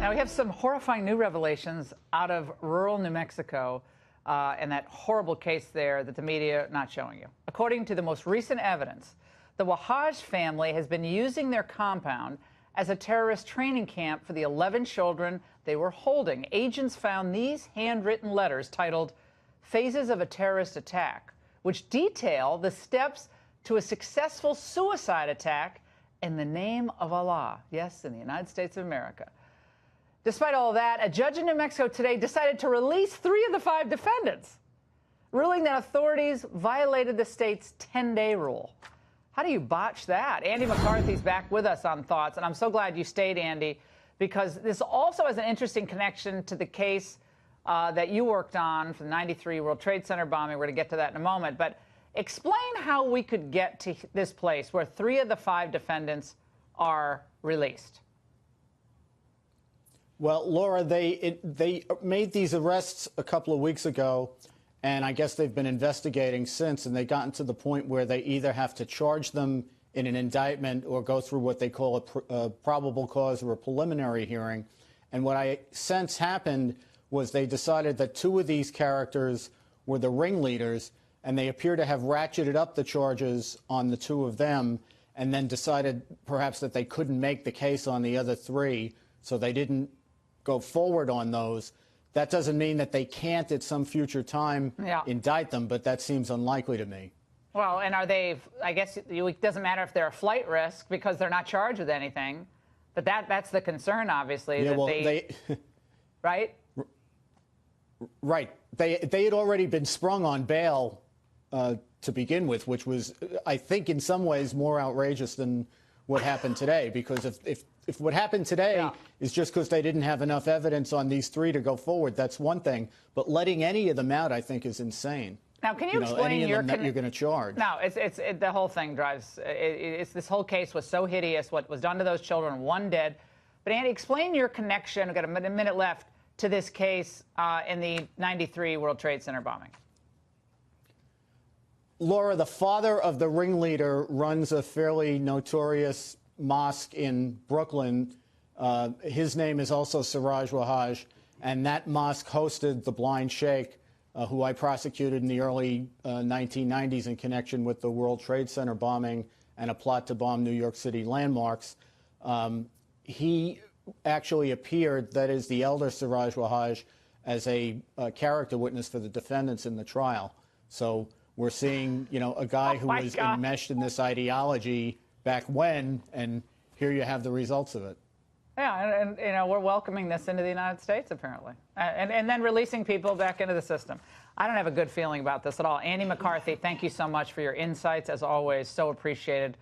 Now, we have some horrifying new revelations out of rural New Mexico and that horrible case there that the media are not showing you. According to the most recent evidence, the Wahaj family has been using their compound as a terrorist training camp for the 11 children they were holding. Agents found these handwritten letters titled Phases of a Terrorist Attack, which detail the steps to a successful suicide attack in the name of Allah. Yes, in the United States of America. Despite all that, a judge in New Mexico today decided to release 3 of the 5 defendants, ruling that authorities violated the state's 10-day rule. How do you botch that? Andy McCarthy's back with us on Thoughts, and I'm so glad you stayed, Andy, because this also has an interesting connection to the case that you worked on for the '93 World Trade Center bombing. We're going to get to that in a moment. But explain how we could get to this place where 3 of the 5 defendants are released. Well, Laura, they made these arrests a couple of weeks ago, and I guess they've been investigating since, and they've gotten to the point where they either have to charge them in an indictment or go through what they call a probable cause or a preliminary hearing. And what I sense happened was they decided that 2 of these characters were the ringleaders, and they appear to have ratcheted up the charges on the 2 of them, and then decided perhaps that they couldn't make the case on the other 3, so they didn't go forward on those. That doesn't mean that they can't at some future time indict them, but that seems unlikely to me. Well, and are they, I guess it doesn't matter if they're a flight risk because they're not charged with anything, but that's the concern, obviously. Yeah, that well, right? Right. They had already been sprung on bail to begin with, which was, I think, in some ways more outrageous than what happened today, because if what happened today is just because they didn't have enough evidence on these 3 to go forward, that's one thing. But letting any of them out, I think, is insane. Now, can you explain any of them that you're going to charge? No, the whole thing drives. This whole case was so hideous. What was done to those children, 1 dead. But Andy, explain your connection. We've got a minute left to this case in the '93 World Trade Center bombing. Laura, the father of the ringleader runs a fairly notorious mosque in Brooklyn. His name is also Siraj Wahaj, and that mosque hosted the blind sheikh, who I prosecuted in the early 1990s in connection with the World Trade Center bombing and a plot to bomb New York City landmarks. He actually appeared, that is, the elder Siraj Wahaj, as a character witness for the defendants in the trial. So we're seeing, a guy who was enmeshed in this ideology back when, and here you have the results of it. Yeah, and we're welcoming this into the United States, apparently, and then releasing people back into the system. I don't have a good feeling about this at all. Andy McCarthy, thank you so much for your insights, as always, so appreciated.